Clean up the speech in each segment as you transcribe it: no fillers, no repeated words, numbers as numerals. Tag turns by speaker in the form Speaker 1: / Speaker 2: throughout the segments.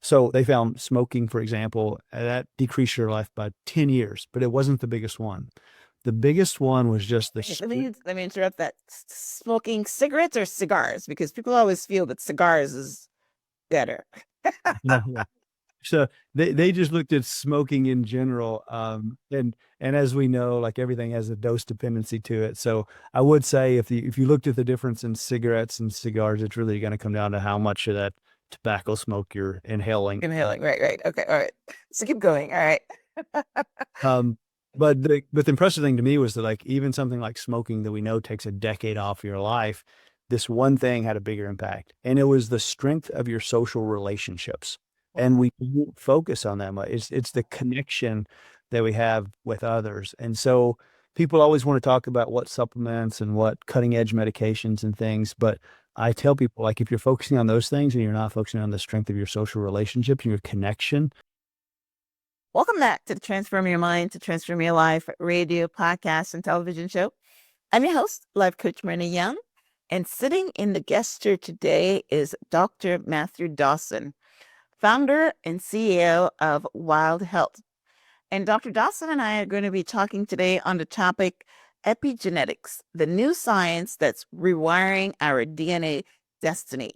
Speaker 1: So they found smoking, for example, that decreased your life by 10 years, but it wasn't the biggest one. The biggest one was just the
Speaker 2: Okay, let me interrupt that. Smoking cigarettes or cigars? Because people always feel that cigars is better.
Speaker 1: yeah. So they just looked at smoking in general. And as we know, like everything has a dose dependency to it. So I would say if you looked at the difference in cigarettes and cigars, it's really going to come down to how much of that tobacco smoke you're inhaling.
Speaker 2: Inhaling, right. Okay, all right. So keep going. All right.
Speaker 1: Um, but the impressive thing to me was that like even something like smoking that we know takes a decade off your life, this one thing had a bigger impact, and it was the strength of your social relationships. And we don't focus on that much. It's the connection that we have with others, and so people always want to talk about what supplements and what cutting edge medications and things, but I tell people like if you're focusing on those things and you're not focusing on the strength of your social relationships and your connection.
Speaker 2: Welcome back to the Transform Your Mind to Transform Your Life radio, podcast, and television show. I'm your host, Life Coach Myrna Young, and sitting in the guest chair today is Dr. Matthew Dawson, founder and CEO of Wild Health. And Dr. Dawson and I are going to be talking today on the topic epigenetics, the new science that's rewiring our DNA destiny.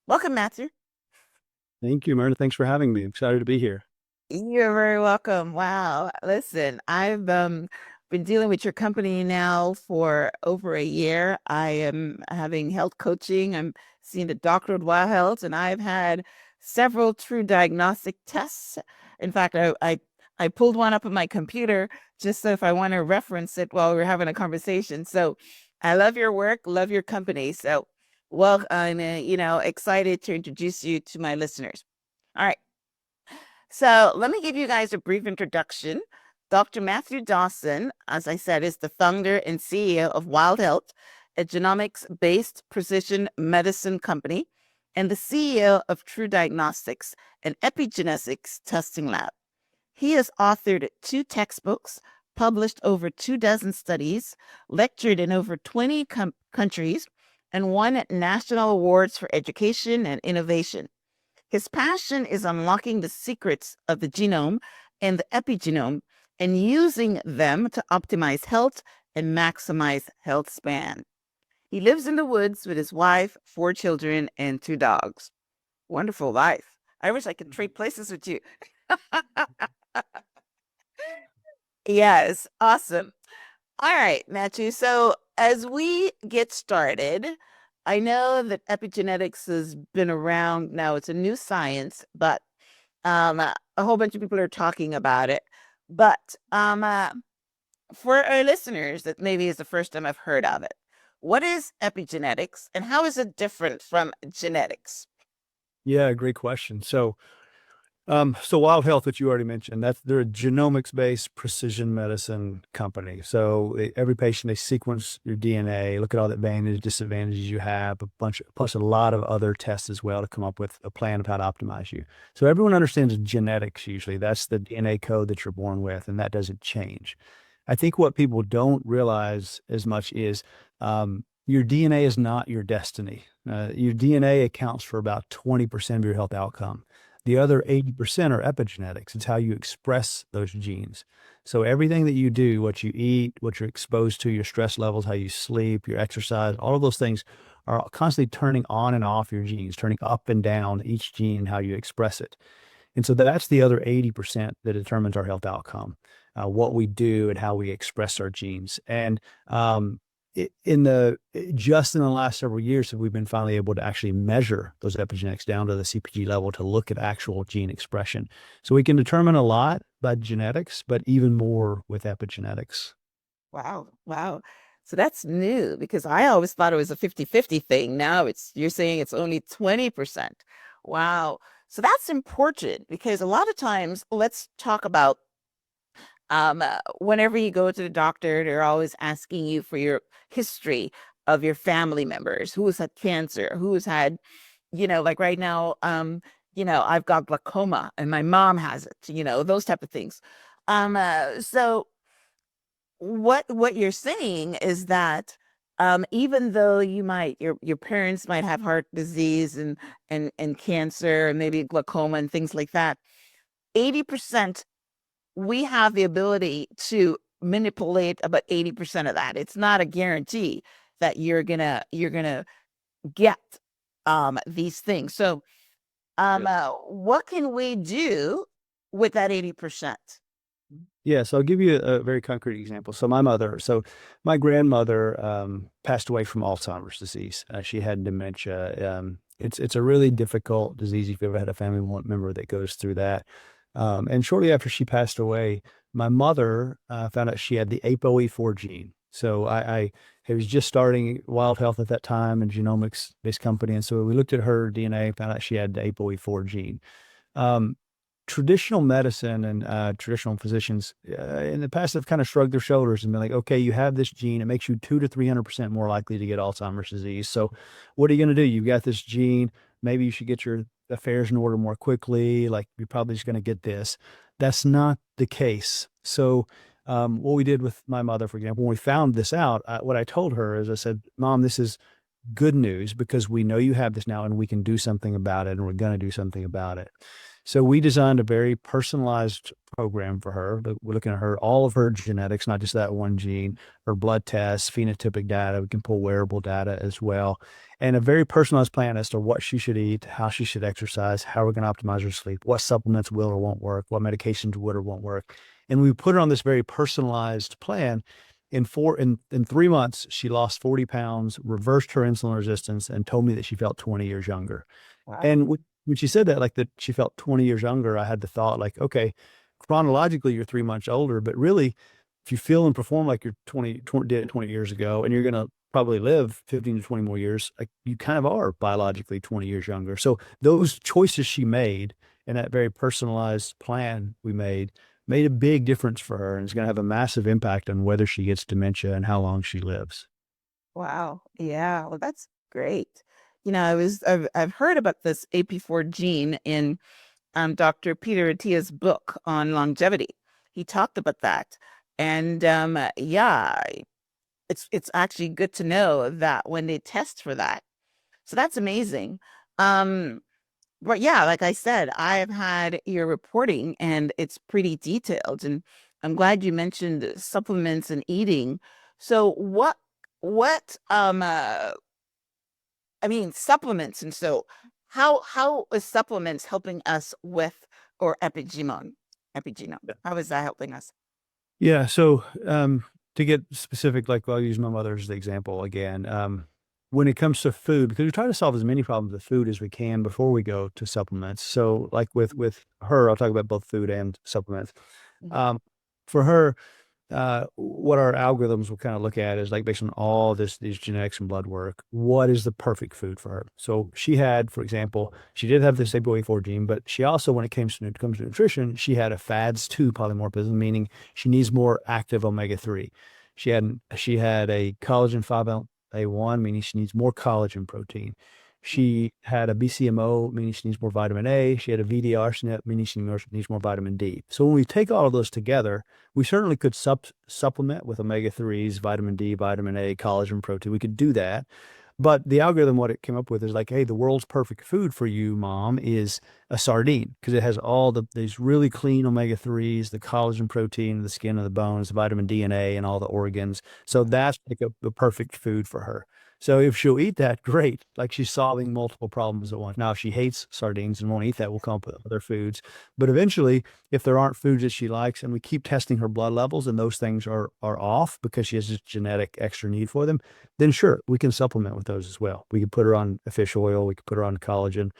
Speaker 2: Welcome, Matthew.
Speaker 1: Thank you, Myrna. Thanks for having me. I'm excited to be here.
Speaker 2: You're very welcome. Wow. Listen, I've been dealing with your company now for over a year. I am having health coaching. I'm seeing the doctor of Wild Health, and I've had several true diagnostic tests. In fact, I pulled one up on my computer just so if I want to reference it while we're having a conversation. So I love your work, love your company. So, well, I'm excited to introduce you to my listeners. All right. So let me give you guys a brief introduction. Dr. Matthew Dawson, as I said, is the founder and CEO of Wild Health, a genomics-based precision medicine company, and the CEO of True Diagnostics, an epigenetics testing lab. He has authored 2 textbooks, published over 24 studies, lectured in over 20 countries, and won national awards for education and innovation. His passion is unlocking the secrets of the genome and the epigenome and using them to optimize health and maximize health span. He lives in the woods with his wife, 4 children, and 2 dogs. Wonderful life. I wish I could trade places with you. Yes, awesome. All right, Matthew. So as we get started, I know that epigenetics has been around now. It's a new science, but a whole bunch of people are talking about it. But for our listeners, that maybe is the first time I've heard of it. What is epigenetics, and how is it different from genetics?
Speaker 1: Yeah, great question. So Wild Health, which you already mentioned, they're a genomics-based precision medicine company. So every patient, they sequence your DNA, look at all the advantages, disadvantages you have, plus a lot of other tests as well to come up with a plan of how to optimize you. So everyone understands genetics usually. That's the DNA code that you're born with, and that doesn't change. I think what people don't realize as much is your DNA is not your destiny. Your DNA accounts for about 20% of your health outcome. The other 80% are epigenetics. It's how you express those genes. So everything that you do, what you eat, what you're exposed to, your stress levels, how you sleep, your exercise, all of those things are constantly turning on and off your genes, turning up and down each gene, how you express it. And so that's the other 80% that determines our health outcome, what we do and how we express our genes. And just in the last several years have we been finally able to actually measure those epigenetics down to the CpG level to look at actual gene expression. So we can determine a lot by genetics, but even more with epigenetics.
Speaker 2: Wow. So that's new because I always thought it was a 50-50 thing. Now you're saying it's only 20%. Wow. So that's important because a lot of times, let's talk about whenever you go to the doctor, they're always asking you for your history of your family members, who has had cancer, who has had, like right now, I've got glaucoma and my mom has it, those type of things. So what you're saying is that even though your parents might have heart disease and cancer and maybe glaucoma and things like that, 80% we have the ability to manipulate about 80% of that. It's not a guarantee that you're gonna get these things. So what can we do with that 80%?
Speaker 1: Yeah, so I'll give you a very concrete example. My grandmother passed away from Alzheimer's disease. She had dementia. It's a really difficult disease if you've ever had a family member that goes through that. And shortly after she passed away, my mother found out she had the ApoE4 gene. So I was just starting Wild Health at that time, and genomics based company, and so we looked at her DNA and found out she had the ApoE4 gene. Um, Traditional medicine and traditional physicians in the past have kind of shrugged their shoulders and been like, okay, you have this gene. It makes you 2 to 300% more likely to get Alzheimer's disease. So what are you going to do? You've got this gene. Maybe you should get your affairs in order more quickly. Like you're probably just going to get this. That's not the case. So what we did with my mother, for example, when we found this out, what I told her is I said, Mom, this is good news because we know you have this now and we can do something about it and we're going to do something about it. So we designed a very personalized program for her. We're looking at all of her genetics, not just that one gene, her blood tests, phenotypic data. We can pull wearable data as well, and a very personalized plan as to what she should eat, how she should exercise, how we're going to optimize her sleep, what supplements will or won't work, what medications would or won't work. And we put her on this very personalized plan. In 3 months, she lost 40 pounds, reversed her insulin resistance, and told me that she felt 20 years younger.
Speaker 2: Wow.
Speaker 1: And when she said that, like that she felt 20 years younger, I had the thought like, okay, chronologically, you're 3 months older, but really, if you feel and perform like you're 20 years ago, and you're going to probably live 15 to 20 more years, like you kind of are biologically 20 years younger. So those choices she made and that very personalized plan we made a big difference for her, and it's going to have a massive impact on whether she gets dementia and how long she lives.
Speaker 2: Wow. Yeah. Well, that's great. I've heard about this AP4 gene in Dr. Peter Attia's book on longevity. He talked about that. And yeah, it's actually good to know that when they test for that. So that's amazing. Um, but yeah, like I said, I've had your reporting and it's pretty detailed. And I'm glad you mentioned supplements and eating. So what I mean supplements, and so how is supplements helping us with or epigenome?
Speaker 1: Yeah.
Speaker 2: How is that helping us?
Speaker 1: Yeah. So to get specific, like I'll use my mother as the example again. When it comes to food, because we try to solve as many problems with food as we can before we go to supplements. So like with her, I'll talk about both food and supplements.
Speaker 2: Mhm.
Speaker 1: Um, for her, what our algorithms will kind of look at is like based on all these genetics and blood work, what is the perfect food for her? So she had, for example, she did have this ApoE4 gene, but she also, when it comes to nutrition, she had a FADS2 polymorphism, meaning she needs more active omega-3. She had a collagen 5A1, meaning she needs more collagen protein. She had a BCMO, meaning she needs more vitamin A. She had a VDR SNP, meaning she needs more vitamin D. So when we take all of those together, we certainly could supplement with omega-3s, vitamin D, vitamin A, collagen protein. We could do that. But the algorithm, what it came up with is like, hey, the world's perfect food for you, mom, is a sardine because it has all these really clean omega-3s, the collagen protein, the skin and the bones, the vitamin D and A, and all the organs. So that's like the perfect food for her. So if she'll eat that, great. Like she's solving multiple problems at once. Now, if she hates sardines and won't eat that, we'll come up with other foods. But eventually, if there aren't foods that she likes and we keep testing her blood levels and those things are off because she has this genetic extra need for them, then sure, we can supplement with those as well. We could put her on a fish oil. We could put her on collagen,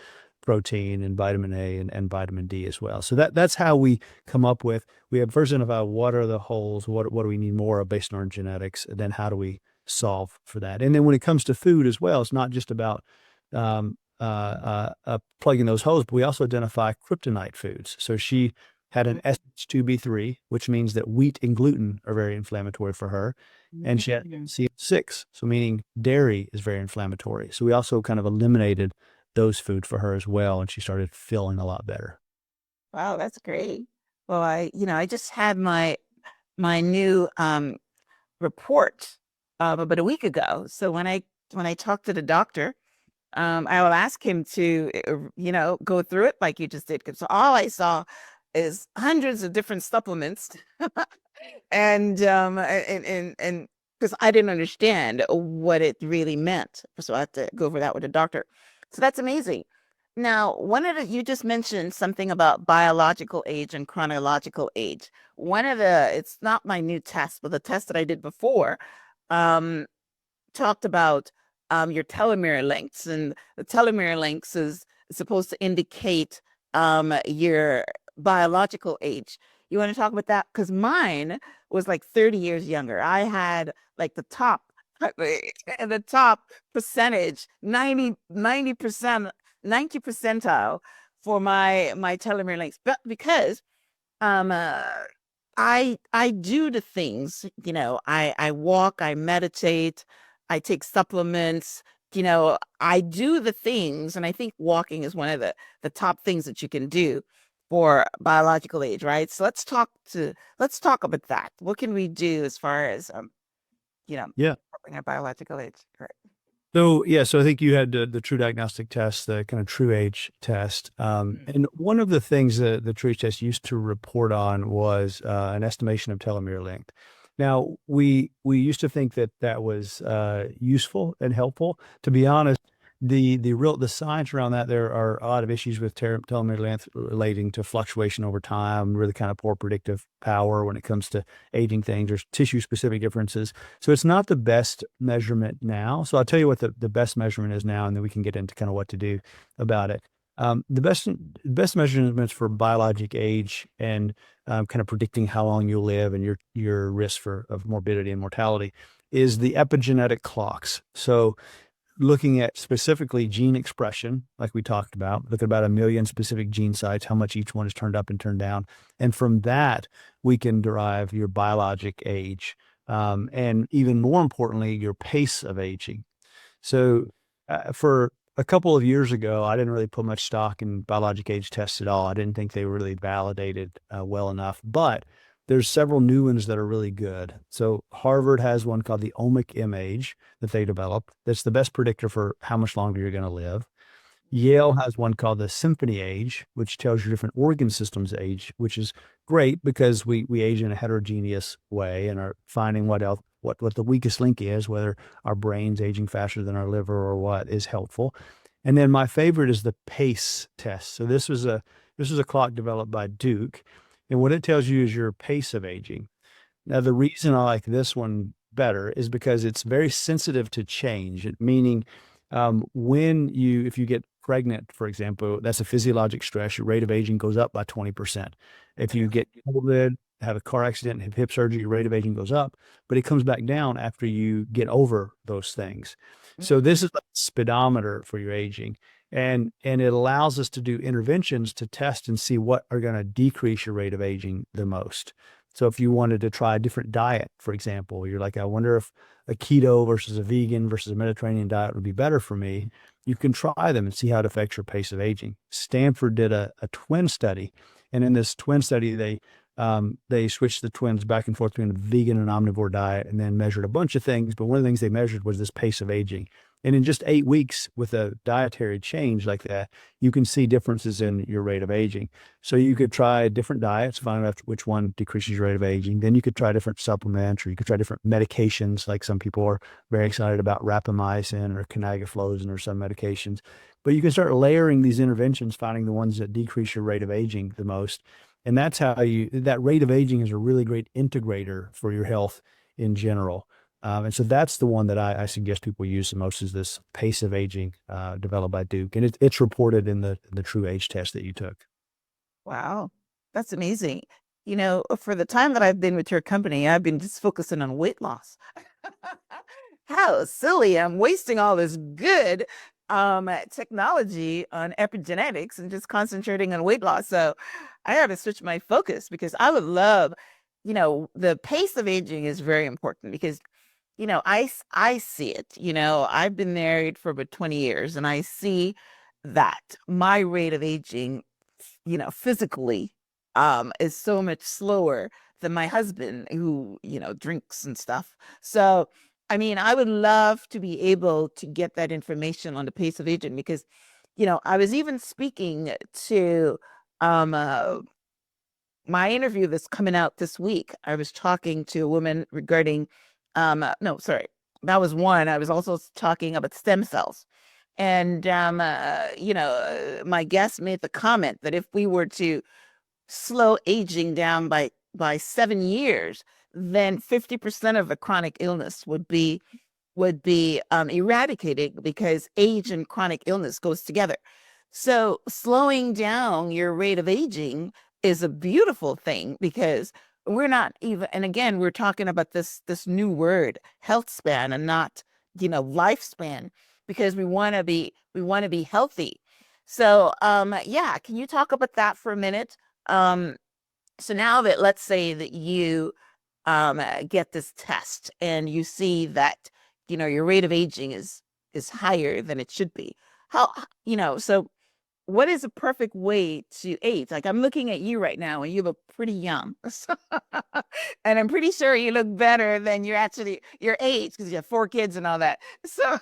Speaker 1: protein, and vitamin A and vitamin D as well. So that's how we come up with, we have first identify what are the holes, what do we need more of based on our genetics, and then how do we solve for that. And then when it comes to food as well, it's not just about plugging those holes, but we also identify kryptonite foods. So she had an SH2B3, which means that wheat and gluten are very inflammatory for her. And she had CF6, so meaning dairy is very inflammatory. So we also kind of eliminated those food for her as well, and she started feeling a lot better.
Speaker 2: Wow, that's great. Well, I just had my new report about a week ago. So when I talked to the doctor, I will ask him to, go through it like you just did. 'Cause all I saw is hundreds of different supplements, and because I didn't understand what it really meant, so I had to go over that with the doctor. So that's amazing. Now, you just mentioned something about biological age and chronological age. It's not my new test, but the test that I did before, um, talked about your telomere lengths, and the telomere lengths is supposed to indicate your biological age. You want to talk about that? Because mine was like 30 years younger. I had like the top, the top percentage, 90%, 90 percentile for my telomere lengths, but because um uh, I do the things, I walk, I meditate, I take supplements, I do the things, and I think walking is one of the top things that you can do for biological age, right? So let's talk about that. What can we do as far as
Speaker 1: Yeah.
Speaker 2: helping our biological age? Right.
Speaker 1: So yeah, so I think you had the True Diagnostic test, the kind of True Age test, and one of the things that the True Age test used to report on was an estimation of telomere length. Now we used to think that that was useful and helpful. To be honest, the science around that, there are a lot of issues with telomere length relating to fluctuation over time, really kind of poor predictive power when it comes to aging things. There's tissue specific differences. So it's not the best measurement now. So I'll tell you what the best measurement is now, and then we can get into kind of what to do about it. The best measurements for biologic age and kind of predicting how long you'll live and your risk of morbidity and mortality is the epigenetic clocks. So looking at specifically gene expression, like we talked about, look at about 1 million specific gene sites, how much each one is turned up and turned down. And from that, we can derive your biologic age. And even more importantly, your pace of aging. So for a couple of years ago, I didn't really put much stock in biologic age tests at all. I didn't think they were really validated well enough, but there's several new ones that are really good. So Harvard has one called the Omic Image that they developed. That's the best predictor for how much longer you're going to live. Yale has one called the Symphony Age, which tells you different organ systems age, which is great because we age in a heterogeneous way and are finding what else, what the weakest link is, whether our brain's aging faster than our liver or what is helpful. And then my favorite is the PACE test. So this was a clock developed by Duke, and what it tells you is your pace of aging. Now, the reason I like this one better is because it's very sensitive to change, meaning if you get pregnant, for example, that's a physiologic stress. Your rate of aging goes up by 20%. If you get COVID, have a car accident, have hip surgery, your rate of aging goes up, but it comes back down after you get over those things. So this is like a speedometer for your aging. And it allows us to do interventions to test and see what are going to decrease your rate of aging the most. So if you wanted to try a different diet, for example, you're like, I wonder if a keto versus a vegan versus a Mediterranean diet would be better for me. You can try them and see how it affects your pace of aging. Stanford did a twin study, and in this twin study, they switched the twins back and forth between a vegan and omnivore diet, and then measured a bunch of things. But one of the things they measured was this pace of aging. And in just 8 weeks, with a dietary change like that, you can see differences in your rate of aging. So you could try different diets, find out which one decreases your rate of aging. Then you could try different supplements, or you could try different medications. Like some people are very excited about rapamycin or canagliflozin or some medications. But you can start layering these interventions, finding the ones that decrease your rate of aging the most. And that's how that rate of aging is a really great integrator for your health in general. And so that's the one that I suggest people use the most, is this pace of aging developed by Duke. And it's reported in the True Age test that you took.
Speaker 2: Wow, that's amazing. For the time that I've been with your company, I've been just focusing on weight loss. how silly, I'm wasting all this good technology on epigenetics and just concentrating on weight loss. So I got to switch my focus because I would love, the pace of aging is very important because I see it. I've been married for about 20 years and I see that my rate of aging, physically, is so much slower than my husband who, drinks and stuff. So, I mean, I would love to be able to get that information on the pace of aging because, I was even speaking to my interview that's coming out this week. I was talking to a woman regarding, no, sorry, that was one. I was also talking about stem cells. And, my guest made the comment that if we were to slow aging down by 7 years, then 50% of the chronic illness would be eradicated because age and chronic illness goes together. So slowing down your rate of aging is a beautiful thing because we're not even, and again, we're talking about this new word, health span, and not, lifespan, because we want to be healthy. So yeah, can you talk about that for a minute? So now that, let's say that you get this test and you see that your rate of aging is higher than it should be, how, so what is a perfect way to age? Like, I'm looking at you right now and you look pretty young. And I'm pretty sure you look better than your age because you have 4 kids and all that. So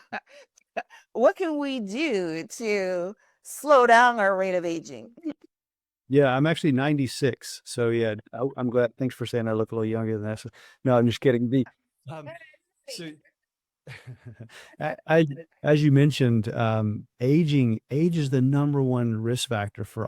Speaker 2: what can we do to slow down our rate of aging?
Speaker 1: Yeah, I'm actually 96. So yeah, I'm glad. Thanks for saying I look a little younger than that. So, no, I'm just kidding. Um, so as you mentioned, age is the number one risk factor for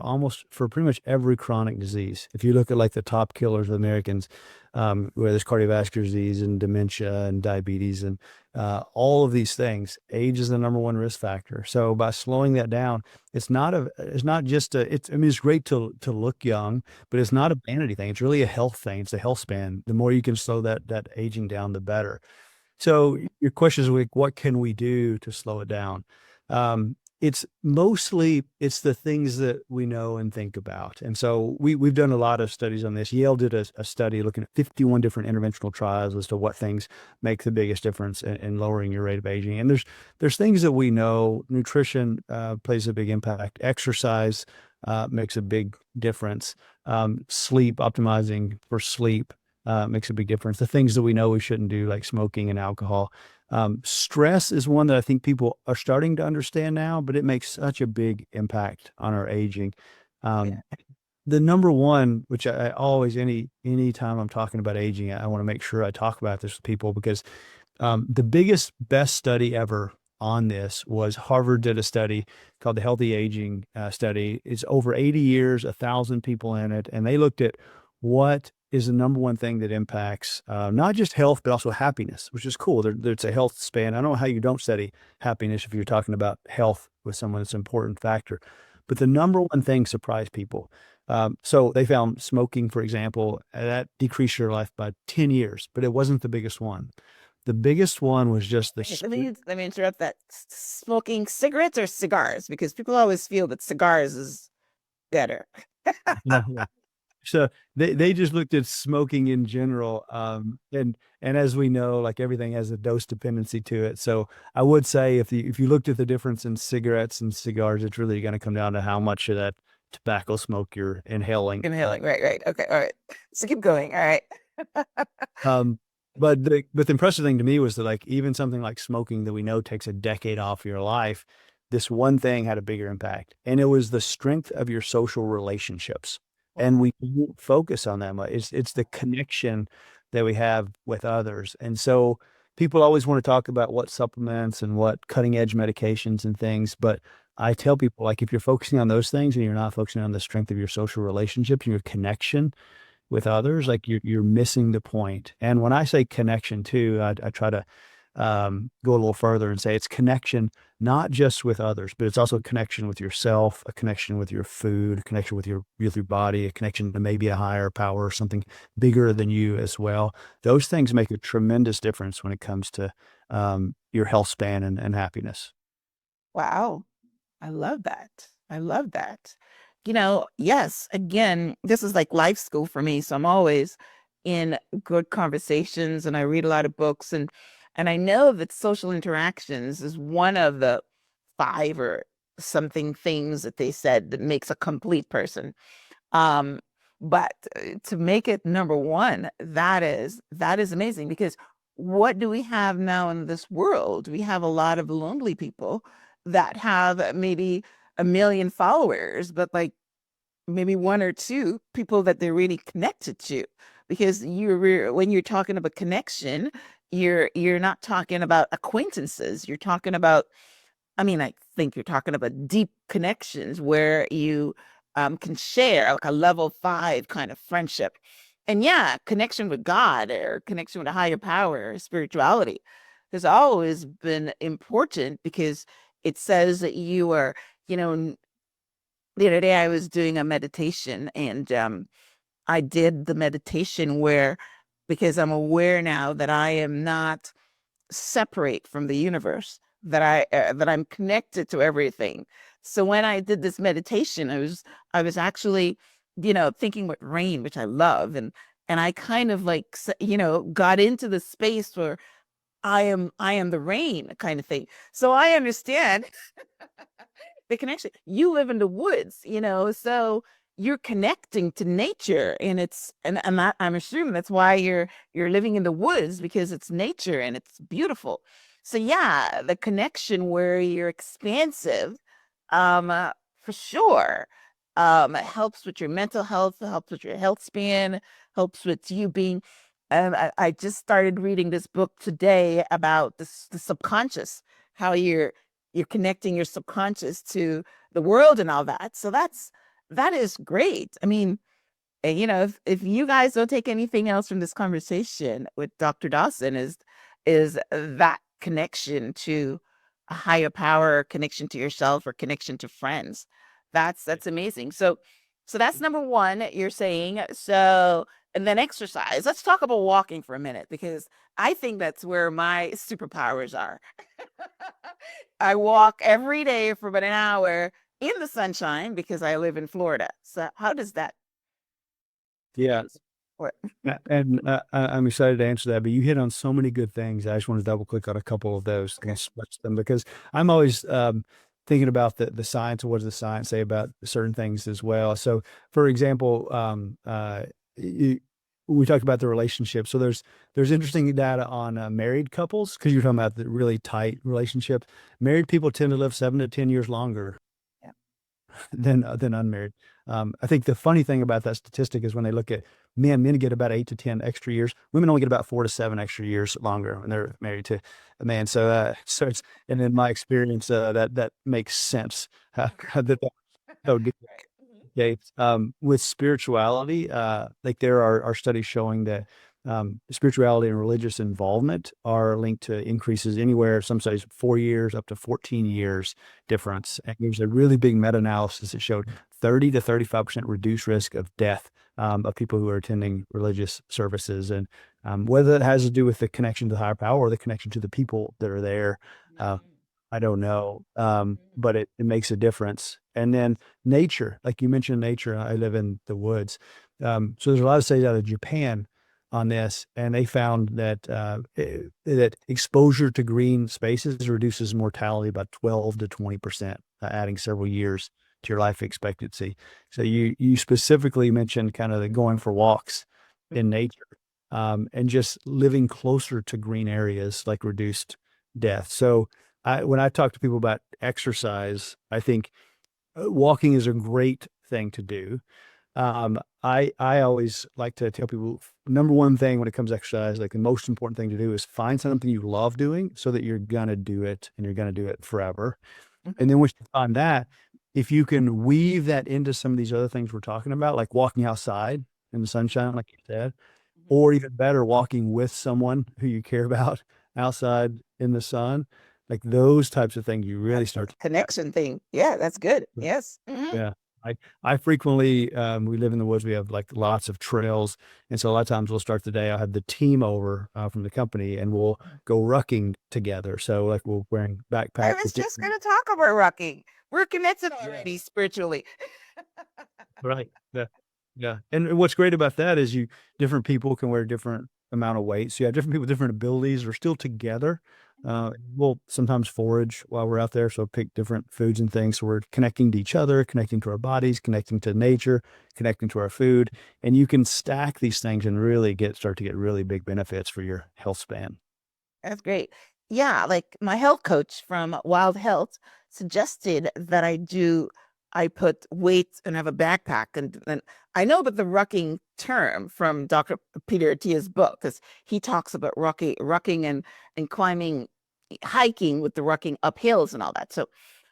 Speaker 1: pretty much every chronic disease. If you look at like the top killers of Americans, where there's cardiovascular disease and dementia and diabetes and all of these things, age is the number one risk factor. So by slowing that down, it's not just I mean, it's great to look young, but it's not a vanity thing. It's really a health thing. It's a health span. The more you can slow that aging down, the better. So your question is like, what can we do to slow it down? It's the things that we know and think about. And so we've done a lot of studies on this. Yale did a study looking at 51 different interventional trials as to what things make the biggest difference in lowering your rate of aging. And there's things that we know. Nutrition plays a big impact. Exercise makes a big difference. Sleep, optimizing for sleep makes a big difference. The things that we know we shouldn't do, like smoking and alcohol. Stress is one that I think people are starting to understand now, but it makes such a big impact on our aging.
Speaker 2: Yeah.
Speaker 1: The number one, which I always, any time I'm talking about aging, I want to make sure I talk about this with people because the best study ever on this was Harvard did a study called the Healthy Aging Study. It's over 80 years, 1,000 people in it, and they looked at what is the number one thing that impacts not just health, but also happiness, which is cool. There's a health span. I don't know how you don't study happiness if you're talking about health with someone. It's an important factor. But the number one thing surprised people. So they found smoking, for example, that decreased your life by 10 years, but it wasn't the biggest one. The biggest one was just the
Speaker 2: Okay, let me interrupt that. Smoking cigarettes or cigars? Because people always feel that cigars is better.
Speaker 1: yeah, yeah. So they just looked at smoking in general, and as we know, like everything has a dose dependency to it. So I would say if you looked at the difference in cigarettes and cigars, it's really going to come down to how much of that tobacco smoke you're inhaling.
Speaker 2: Inhaling, right, right. Okay, all right. So keep going. All right.
Speaker 1: Um, but the impressive thing to me was that like even something like smoking that we know takes a decade off your life, this one thing had a bigger impact, and it was the strength of your social relationships. And we don't focus on that much. It's the connection that we have with others. And so people always want to talk about what supplements and what cutting edge medications and things, but I tell people like if you're focusing on those things and you're not focusing on the strength of your social relationships and your connection with others, like you're missing the point. And when I say connection too, I try to go a little further and say it's connection not just with others, but it's also a connection with yourself, a connection with your food, a connection with your body, a connection to maybe a higher power or something bigger than you as well. Those things make a tremendous difference when it comes to your health span and happiness.
Speaker 2: Wow. I love that. I love that. Yes, again, this is like life school for me. So I'm always in good conversations and I read a lot of books and I know that social interactions is one of the five or something things that they said that makes a complete person. Um, but to make it number one, that is amazing because what do we have now in this world? We have a lot of lonely people that have maybe a million followers, but like maybe one or two people that they're really connected to. Because when you're talking about connection, you're not talking about acquaintances. You're talking about, I mean, I think you're talking about deep connections where you can share like a level 5 kind of friendship. And yeah, connection with God or connection with a higher power, spirituality has always been important because it says that you are, the other day I was doing a meditation and I did the meditation where, because I'm aware now that I am not separate from the universe, that I'm connected to everything. So when I did this meditation, I was actually, thinking with rain, which I love, and I kind of like got into the space where I am the rain kind of thing. So I understand the connection. You live in the woods, so you're connecting to nature, and I'm assuming that's why you're living in the woods because it's nature and it's beautiful. So yeah, the connection where you're expansive, for sure. It helps with your mental health, it helps with your health span, helps with you being. I just started reading this book today about the subconscious, how you're connecting your subconscious to the world and all that. So that is great. I mean, if you guys don't take anything else from this conversation with Dr. Dawson is that connection to a higher power, connection to yourself, or connection to friends. That's amazing. So that's number one, you're saying. So and then exercise. Let's talk about walking for a minute because I think that's where my superpowers are. I walk every day for about an hour in the sunshine because I live in Florida. So how does that
Speaker 1: Yeah.
Speaker 2: work?
Speaker 1: And I'm excited to answer that, but you hit on so many good things. I just want to double click on a couple of those and switch them because I'm always thinking about the science and what does the science say about certain things as well. So, for example, you, we talked about the relationship. So there's interesting data on married couples because you're talking about the really tight relationship. Married people tend to live 7 to 10 years longer
Speaker 2: Yeah.
Speaker 1: than unmarried. I think the funny thing about that statistic is when they look at men get about 8 to 10 extra years. Women only get about 4 to 7 extra years longer when they're married to a man. So it's, and in my experience, that makes sense. So
Speaker 2: Right. Mhm.
Speaker 1: okay. With spirituality, like there are studies showing that spirituality and religious involvement are linked to increases anywhere, some studies 4 years up to 14 years difference. And there's a really big meta-analysis that showed 30 to 35% reduced risk of death of people who are attending religious services. And whether it has to do with the connection to the higher power or the connection to the people that are there, uh,
Speaker 2: Mhm.
Speaker 1: I don't know.
Speaker 2: Mhm.
Speaker 1: But it makes a difference. And then nature, like you mentioned, nature. I live in the woods. So there's a lot of studies out of Japan on this, and they found that that exposure to green spaces reduces mortality by 12 to 20%, adding several years to your life expectancy. So you specifically mentioned kind of the going for walks in nature, and just living closer to green areas like reduced death. So when I talk to people about exercise, I think walking is a great thing to do. I always like to tell people number one thing when it comes to exercise, like the most important thing to do is find something you love doing so that you're gonna do it and you're gonna do it forever.
Speaker 2: Mhm.
Speaker 1: And then once you find that, if you can weave that into some of these other things we're talking about, like walking outside in the sunshine, like you said,
Speaker 2: Mhm.
Speaker 1: or even better, walking with someone who you care about outside in the sun, like those types of things, you really
Speaker 2: That
Speaker 1: start to.
Speaker 2: connection thing. Yeah, that's good. Yes. Mhm.
Speaker 1: Yeah. I frequently, we live in the woods. We have like lots of trails. And so a lot of times we'll start the day. I'll have the team over from the company and we'll go rucking together. So like we're wearing
Speaker 2: I
Speaker 1: backpacks
Speaker 2: was
Speaker 1: with
Speaker 2: just going to talk about Rucking. We're connected
Speaker 1: yeah.
Speaker 2: already spiritually.
Speaker 1: Right. Yeah. Yeah. And what's great about that is different people can wear different amount of weight. So you have different people with different abilities. We're still together. We'll sometimes forage while we're out there. So pick different foods and things. So we're connecting to each other, connecting to our bodies, connecting to nature, connecting to our food. And you can stack these things and really start to get really big benefits for your health span.
Speaker 2: That's great. Yeah, like my health coach from Wild Health suggested that I put weights and have a backpack. And I know about the rucking term from Dr. Peter Attia's book, because he talks about rucking and climbing, hiking with the rucking up hills and all that. So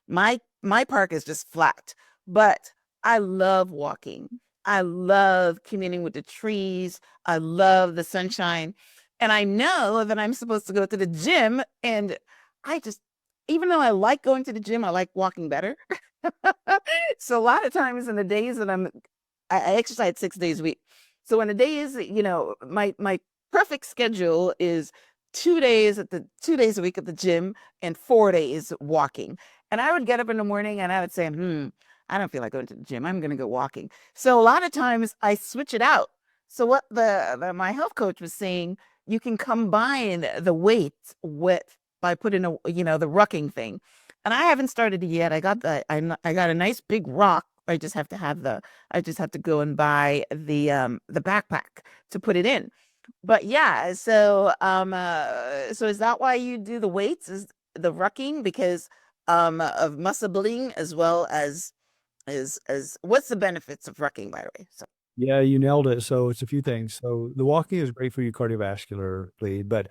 Speaker 2: my park is just flat, but I love walking. I love communing with the trees. I love the sunshine. And I know that I'm supposed to go to the gym. And I just, even though I like going to the gym, I like walking better. So a lot of times in the days that I exercise 6 days a week. So when the days, my perfect schedule is 2 days a week at the gym and 4 days walking. And I would get up in the morning and I would say, I don't feel like going to the gym. I'm going to go walking. So a lot of times I switch it out. So what my health coach was saying, you can combine the weights by putting the rucking thing. And I haven't started it yet. I got a nice big rock. I just have to go and buy the backpack to put it in. But yeah, so is that why you do the weights? Is the rucking because of muscle building as well as what's the benefits of rucking, by the way? So
Speaker 1: Yeah, you nailed it. So it's a few things. So the walking is great for your cardiovascular lead, but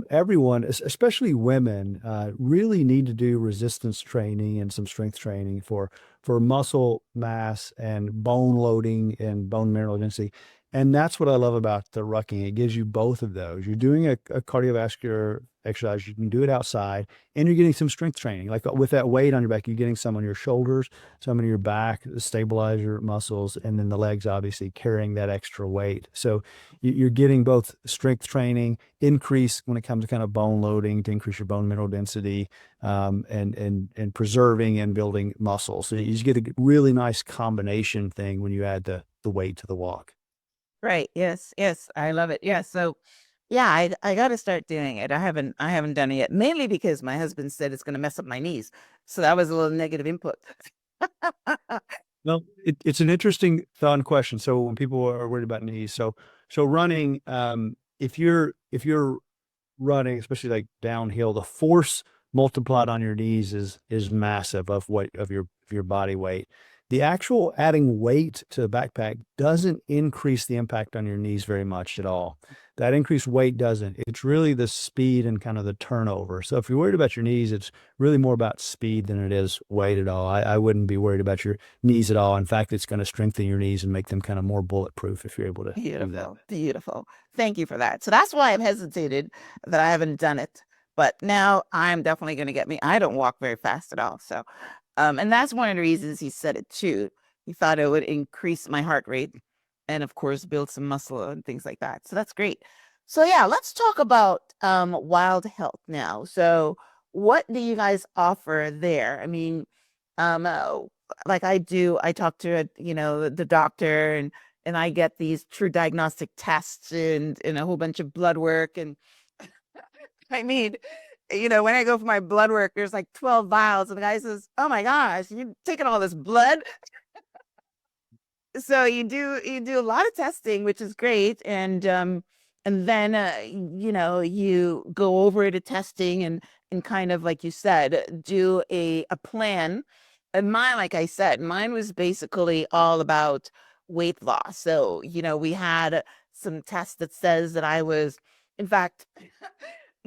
Speaker 1: everyone, especially women, really need to do resistance training and some strength training for muscle mass and bone loading and bone mineral density. And that's what I love about the rucking. It gives you both of those. You're doing a cardiovascular exercise. You can do it outside, and you're getting some strength training. Like with that weight on your back, you're getting some on your shoulders, some on your back, stabilize your muscles, and then the legs obviously carrying that extra weight. So you're getting both strength training, increase when it comes to kind of bone loading to increase your bone mineral density, and preserving and building muscle. So you just get a really nice combination thing when you add the weight to the walk.
Speaker 2: right, yes, yes, I love it. Yeah, so yeah, I got to start doing it. I haven't done it yet, mainly because my husband said it's going to mess up my knees. So that was a little negative input.
Speaker 1: Well, it's an interesting thought and question. So when people are worried about knees, so running, if you're running, especially like downhill, the force multiplied on your knees is massive of your body weight. The actual adding weight to the backpack doesn't increase the impact on your knees very much at all. That increased weight doesn't. It's really the speed and kind of the turnover. So if you're worried about your knees, it's really more about speed than it is weight at all. I wouldn't be worried about your knees at all. In fact, it's going to strengthen your knees and make them kind of more bulletproof if you're able to do that.
Speaker 2: Beautiful, beautiful. Thank you for that. So that's why I've hesitated that I haven't done it. But now I'm definitely going to get me. I don't walk very fast at all. So, and that's one of the reasons he said it too. He thought it would increase my heart rate and of course build some muscle and things like that. So that's great. So yeah, let's talk about Wild Health now. So what do you guys offer there? I mean, um uh, like I talk to the doctor and I get these true diagnostic tests and a whole bunch of blood work. And I mean, when I go for my blood work, there's like 12 vials, and the guy says, "Oh my gosh, you taking all this blood?" So you do a lot of testing, which is great, and then you go over the testing and kind of like you said, do a plan. And mine, like I said, mine was basically all about weight loss. So we had some tests that says that I was, in fact,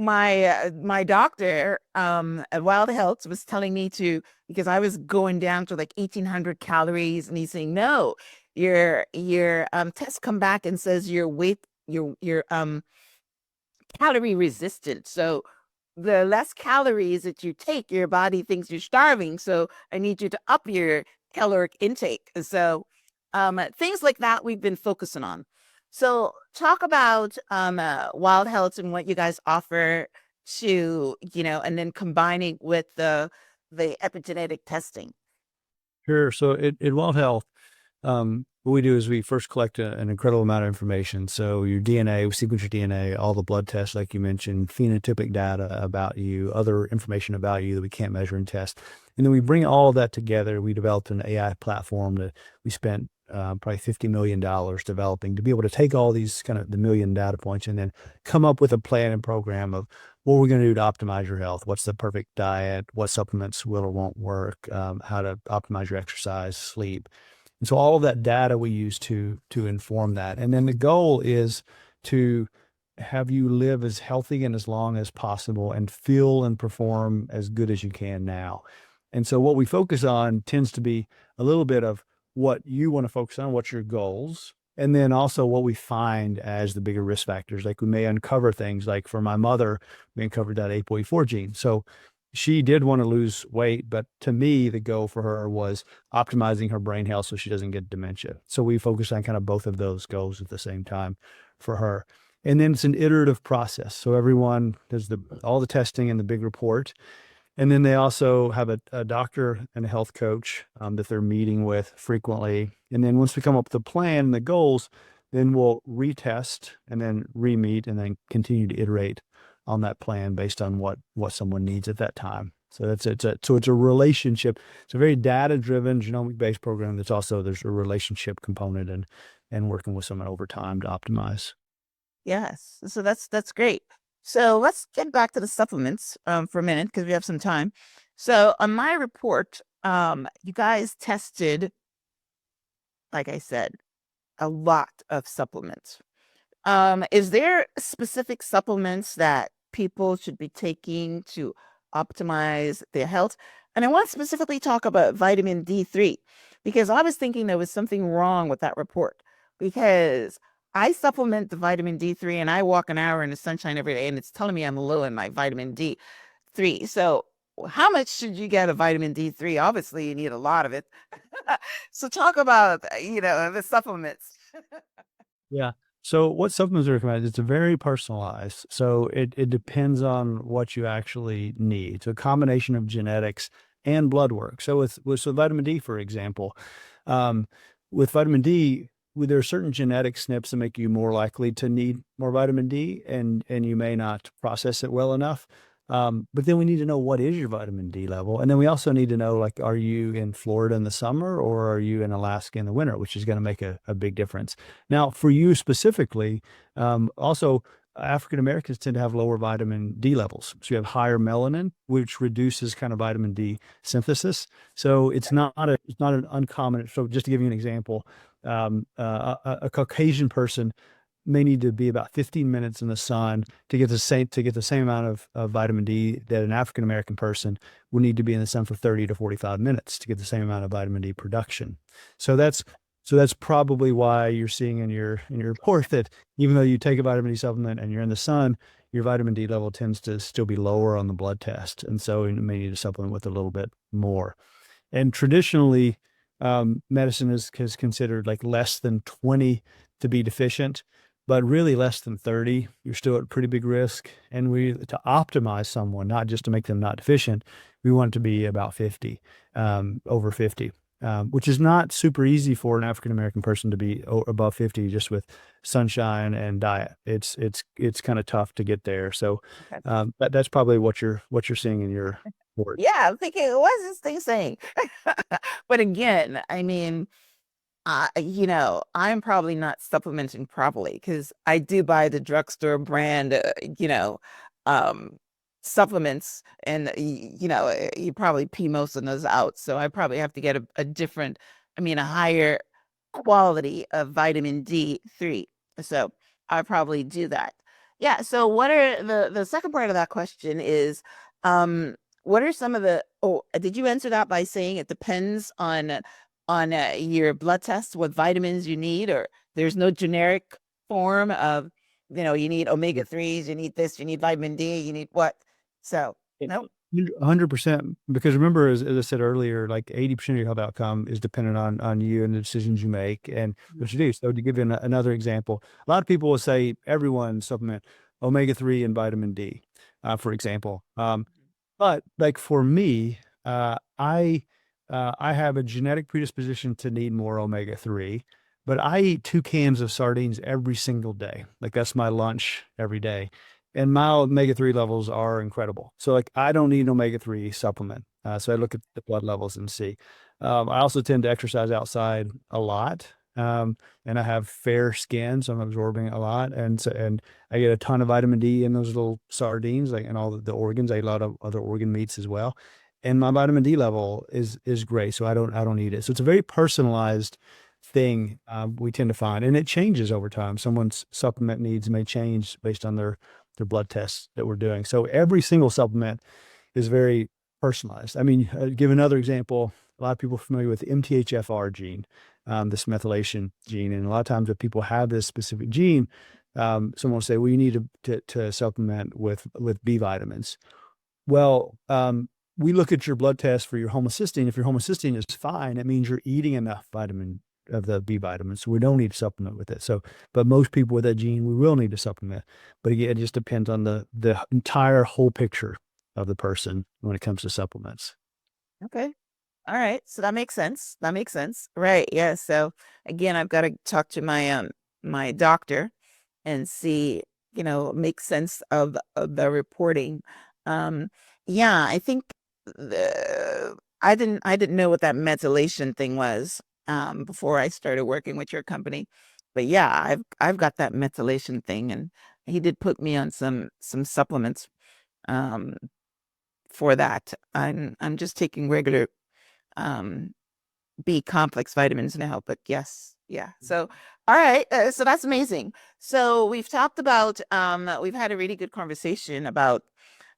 Speaker 2: my doctor at Wild Health was telling me to, because I was going down to like 1,800 calories, and he's saying, no, your test come back and says your weight, your calorie resistant. So the less calories that you take, your body thinks you're starving. So I need you to up your caloric intake. So things like that we've been focusing on. So talk about Wild Health and what you guys offer to, and then combining with the epigenetic testing.
Speaker 1: Sure. So it Wild Health, what we do is we first collect an incredible amount of information. So your DNA, we sequence your DNA, all the blood tests, like you mentioned, phenotypic data about you, other information about you that we can't measure and test. And then we bring all of that together. We developed an AI platform that we spent probably $50 million developing to be able to take all these kind of the million data points and then come up with a plan and program of what we're going to do to optimize your health. What's the perfect diet? What supplements will or won't work? How to optimize your exercise, sleep. And so all of that data we use to inform that. And then the goal is to have you live as healthy and as long as possible and feel and perform as good as you can now. And so what we focus on tends to be a little bit of what you want to focus on, what's your goals, and then also what we find as the bigger risk factors. Like we may uncover things like for my mother, we uncovered that ApoE4 gene. So she did want to lose weight, but to me, the goal for her was optimizing her brain health so she doesn't get dementia. So we focus on kind of both of those goals at the same time for her. And then it's an iterative process. So everyone does all the testing and the big report. And then they also have a doctor and a health coach that they're meeting with frequently. And then once we come up with the plan and the goals, then we'll retest and then re-meet and then continue to iterate on that plan based on what someone needs at that time. So it's a relationship. It's a very data-driven, genomic-based program. There's a relationship component and working with someone over time to optimize.
Speaker 2: Yes. So that's great. So let's get back to the supplements for a minute because we have some time. So on my report, you guys tested, like I said, a lot of supplements. Is there specific supplements that people should be taking to optimize their health? And I want to specifically talk about vitamin D3 because I was thinking there was something wrong with that report because I supplement the vitamin D3 and I walk an hour in the sunshine every day and it's telling me I'm low in my vitamin D3. So how much should you get of vitamin D3? Obviously, you need a lot of it. So talk about, the supplements.
Speaker 1: Yeah. So what supplements are recommended? It's very personalized. So it depends on what you actually need. It's a combination of genetics and blood work. So with vitamin D, for example, um, with vitamin D, there are certain genetic SNPs that make you more likely to need more vitamin D, and you may not process it well enough. But then we need to know what is your vitamin D level. And then we also need to know, like, are you in Florida in the summer or are you in Alaska in the winter, which is going to make a big difference. Now, for you specifically, also African Americans tend to have lower vitamin D levels. So you have higher melanin, which reduces kind of vitamin D synthesis. So it's not an uncommon. So just to give you an example, a Caucasian person may need to be about 15 minutes in the sun to get the same amount of vitamin D that an African American person would need to be in the sun for 30 to 45 minutes to get the same amount of vitamin D production. So that's probably why you're seeing in your report that even though you take a vitamin D supplement and you're in the sun, your vitamin D level tends to still be lower on the blood test. And so you may need to supplement with a little bit more. And traditionally, medicine is considered like less than 20 to be deficient, but really less than 30, you're still at pretty big risk. And to optimize someone, not just to make them not deficient, we want it to be about 50, over 50, which is not super easy for an African American person to be above 50 just with sunshine and diet. It's kind of tough to get there. So that's probably what you're seeing in your report.
Speaker 2: Yeah, I'm thinking, what is this thing saying? But again, I mean, I'm probably not supplementing properly because I do buy the drugstore brand, um, supplements, and you probably pee most of those out. So I probably have to get a different, a higher quality of vitamin D3. So I probably do that. Yeah. So what are the second part of that question is, what are some of did you answer that by saying it depends on your blood tests, what vitamins you need, or there's no generic form of, you need omega 3s, you need this, you need vitamin D, you need what? So, nope.
Speaker 1: 100%. Because remember, as I said earlier, like 80% of your health outcome is dependent on you and the decisions you make and what you do. So to give you another example, a lot of people will say everyone supplement omega-3 and vitamin D, for example. But like for me, I have a genetic predisposition to need more omega-3, but I eat 2 cans of sardines every single day. Like that's my lunch every day. And my omega-3 levels are incredible. So like I don't need an omega-3 supplement. So I look at the blood levels and see. I also tend to exercise outside a lot. And I have fair skin, so I'm absorbing a lot. And I get a ton of vitamin D in those little sardines, like and all the organs. I eat a lot of other organ meats as well. And my vitamin D level is great. So I don't need it. So it's a very personalized thing we tend to find. And it changes over time. Someone's supplement needs may change based on their blood tests that we're doing. So every single supplement is very personalized. I mean, give another example. A lot of people are familiar with the MTHFR gene, this methylation gene, and a lot of times if people have this specific gene, someone will say, "Well, you need to supplement with B vitamins." Well, we look at your blood test for your homocysteine. If your homocysteine is fine, it means you're eating enough vitamin of the B vitamins. So we don't need to supplement with it. So, but most people with that gene, we will need to supplement. But again, it just depends on the entire whole picture of the person when it comes to supplements.
Speaker 2: Okay. All right. So that makes sense. That makes sense. Right. Yeah. So again, I've got to talk to my doctor and see, make sense of the reporting. Um, yeah, I think I didn't know what that methylation thing was before I started working with your company. But yeah, I've got that methylation thing, and he did put me on some supplements um for that. I'm just taking regular um B complex vitamins now, but yes, yeah. So, all right, so that's amazing. So we've talked about, we've had a really good conversation about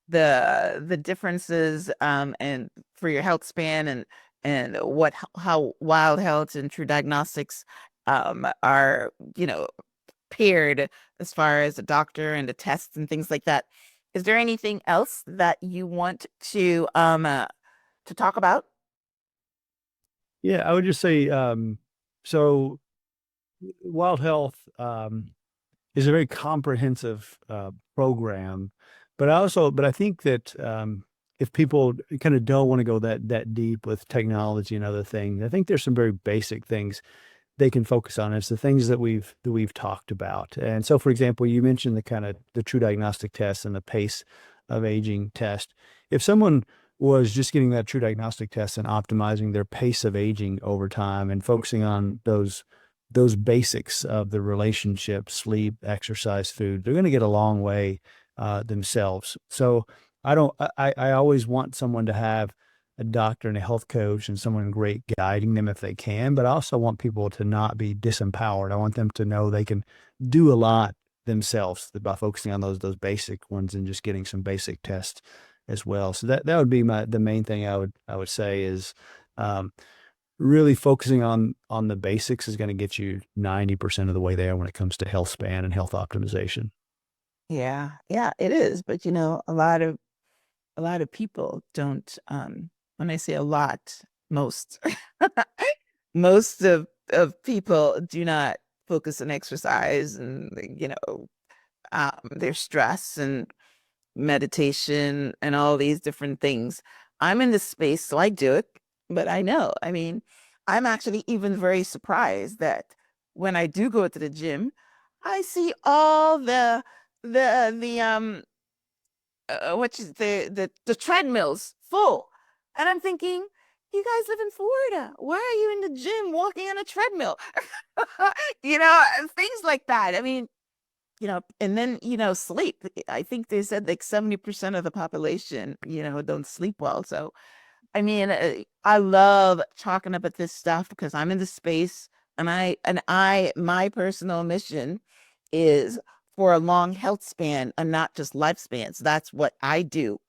Speaker 2: the differences, and for your health span and how Wild Health and True Diagnostics, are paired as far as a doctor and the tests and things like that. Is there anything else that you want to talk about?
Speaker 1: Yeah, I would just say, so Wild Health is a very comprehensive program, but I think that if people kind of don't want to go that deep with technology and other things, I think there's some very basic things they can focus on. It's the things that we've talked about. And so, for example, you mentioned the kind of the true diagnostic test and the pace of aging test. If someone was just getting that true diagnostic test and optimizing their pace of aging over time and focusing on those basics of the relationship, sleep, exercise, food, they're going to get a long way themselves. So I don't. I always want someone to have a doctor and a health coach and someone great guiding them if they can, but I also want people to not be disempowered. I want them to know they can do a lot themselves by focusing on those basic ones and just getting some basic tests as well. So that would be the main thing I would say is um, really focusing on the basics is going to get you 90% of the way there when it comes to health span and health optimization.
Speaker 2: Yeah, yeah, it is. But a lot of people don't, when I say a lot, most most of people do not focus on exercise and their stress and meditation and all these different things. I'm in this space, so I do it, but I know, I mean, I'm actually even very surprised that when I do go to the gym, I see all the which is the treadmills full. And I'm thinking, you guys live in Florida. Why are you in the gym walking on a treadmill? And things like that. I mean, and then, sleep. I think they said like 70% of the population, don't sleep well. So I mean, I love talking about this stuff because I'm in the space, my personal mission is for a long health span and not just lifespans. That's what I do.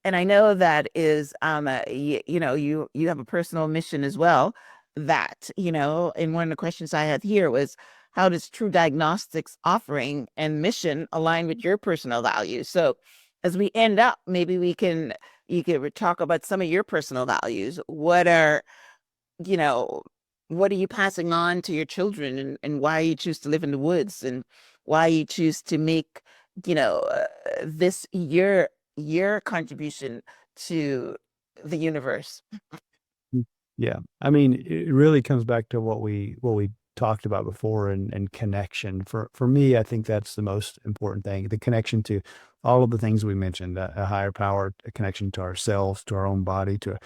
Speaker 2: And I know that is, you have a personal mission as well that, and one of the questions I had here was, how does True Diagnostics offering and mission align with your personal values? So as we end up, maybe you could talk about some of your personal values. You know, what are you passing on to your children, and why you choose to live in the woods, and why you choose to make, this your contribution to the universe.
Speaker 1: Yeah. I mean, it really comes back to what we talked about before, and connection. For me, I think that's the most important thing. The connection to all of the things we mentioned, a higher power, a connection to ourselves, to our own body, to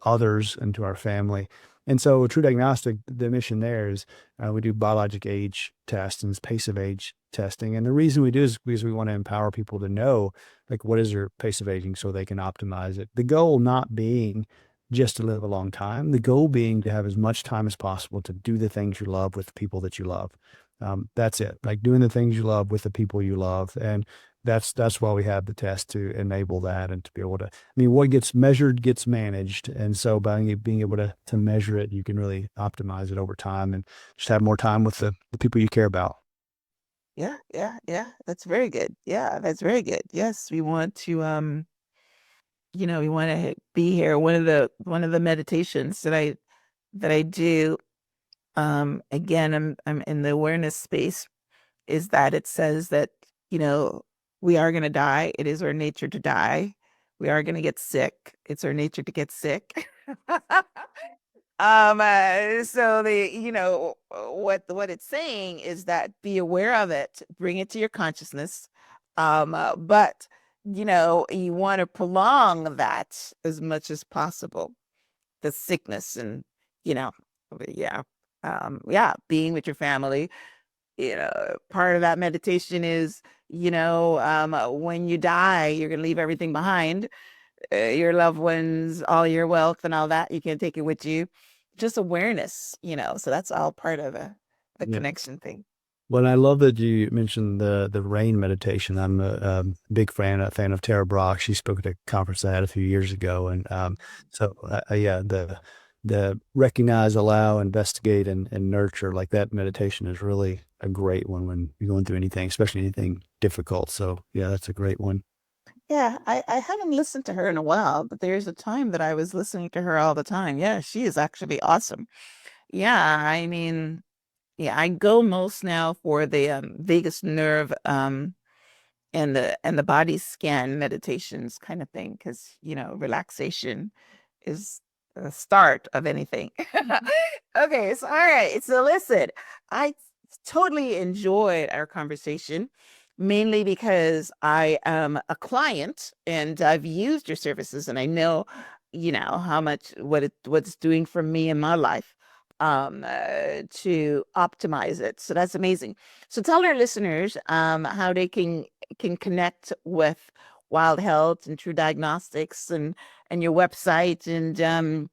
Speaker 1: others, and to our family. And so True Diagnostic, the mission there is we do biologic age tests and pace of age testing. And the reason we do is because we want to empower people to know, like, what is their pace of aging so they can optimize it. The goal not being just to live a long time. The goal being to have as much time as possible to do the things you love with the people that you love. That's it. Like doing the things you love with the people you love, and that's why we have the test, to enable that and to be able to. I mean, what gets measured gets managed, and so by being able to measure it, you can really optimize it over time and just have more time with the people you care about.
Speaker 2: Yeah, yeah, yeah. That's very good. Yeah, that's very good. Yes, we want to we want to be here. One of the meditations that I do, again, I'm in the awareness space, is that it says that, you know, we are going to die. It is our nature to die. We are going to get sick. It's our nature to get sick. So what it's saying is that be aware of it, bring it to your consciousness. But you want to prolong that as much as possible, the sickness, and you know, yeah. Yeah, being with your family. Part of that meditation is, when you die, you're going to leave everything behind, your loved ones, all your wealth and all that. You can't take it with you. Just awareness, so that's all part of the
Speaker 1: Yeah.
Speaker 2: connection thing.
Speaker 1: Well, I love that you mentioned the rain meditation. I'm a big fan of Tara Brach. She spoke at a conference I had a few years ago, and yeah, the recognize, allow, investigate, and nurture, like that meditation is really a great one when you're going through anything, especially anything difficult. So yeah, that's a great one.
Speaker 2: Yeah, I haven't listened to her in a while, but there's a time that I was listening to her all the time. Yeah, she is actually awesome. Yeah, I mean, yeah, I go most now for the vagus nerve, and the body scan meditations kind of thing, because relaxation is the start of anything. Okay, so all right. So listen, I totally enjoyed our conversation, mainly because I am a client and I've used your services, and I know, how much what it's doing for me in my life, to optimize it. So that's amazing. So tell our listeners how they can connect with Wild Health and True Diagnostics, and your website, and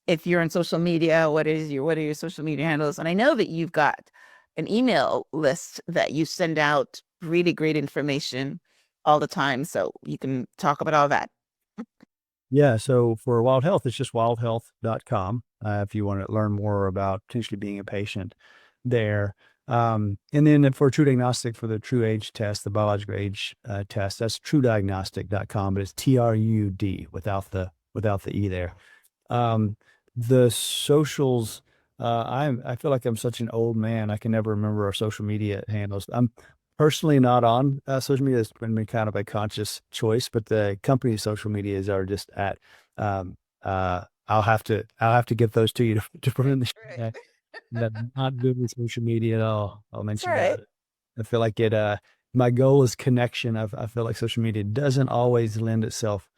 Speaker 2: if you're on social media, what are your social media handles? And I know that you've got an email list that you send out really great information all the time, so you can talk about all that.
Speaker 1: Yeah, so for Wild Health, it's just wildhealth.com. If you want to learn more about potentially being a patient there. And then for True Diagnostic, for the True Age test, the biological age test, that's truediagnostic.com, but it's TRUD without the E there. Um, the socials, I feel like I'm such an old man. I can never remember our social media handles. I'm personally not on social media. It's been kind of a conscious choice, but the company's social medias are just at. Um, I'll have to get those to you to put in the.
Speaker 2: Right.
Speaker 1: I'm not good with social media at all. I'll
Speaker 2: That's
Speaker 1: mention
Speaker 2: right.
Speaker 1: that. I feel like it. My goal is connection. I feel like social media doesn't always lend itself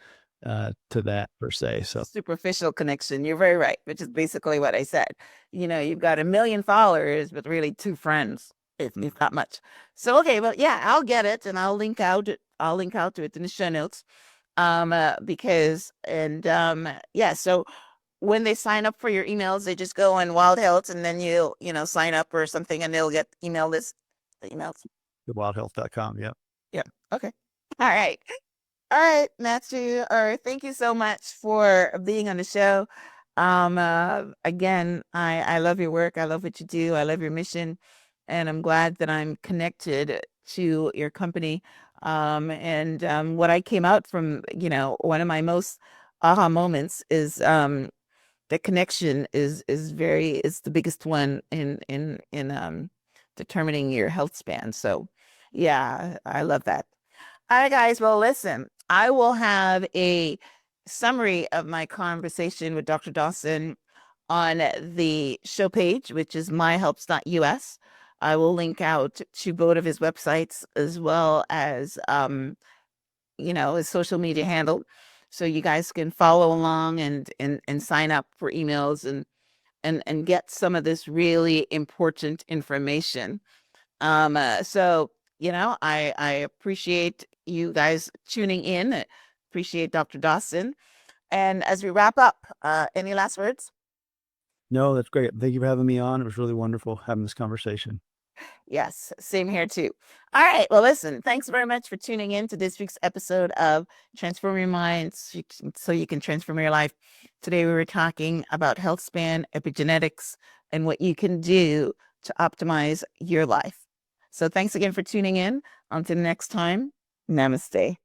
Speaker 1: to that per se. So
Speaker 2: Superficial connection. You're very right, which is basically what I said. You've got a million followers, but really two friends, if not much. So okay, well, yeah, I'll get it, and I'll link out to it in the show notes. Because and yeah, so when they sign up for your emails, they just go on Wild Health, and then sign up or something, and they'll get the emails.
Speaker 1: wildhealth.com. Yeah.
Speaker 2: Yeah. Okay. All right. All right, Matthew. All right. Thank you so much for being on the show. Again, I love your work. I love what you do. I love your mission. And I'm glad that I'm connected to your company. What I came out from, one of my most aha moments is the connection is the biggest one in determining your health span. So yeah, I love that. All right, guys. Well, listen, I will have a summary of my conversation with Dr. Dawson on the show page, which is myhelps.us. I will link out to both of his websites as well as his social media handle. So you guys can follow along and sign up for emails and get some of this really important information. I appreciate you guys tuning in. Appreciate Dr. Dawson. And as we wrap up, any last words?
Speaker 1: No, that's great. Thank you for having me on. It was really wonderful having this conversation.
Speaker 2: Yes, same here too. All right. Well, listen, thanks very much for tuning in to this week's episode of Transform Your Mind so you can transform your life. Today, we were talking about health span, epigenetics, and what you can do to optimize your life. So thanks again for tuning in. Until next time, namaste.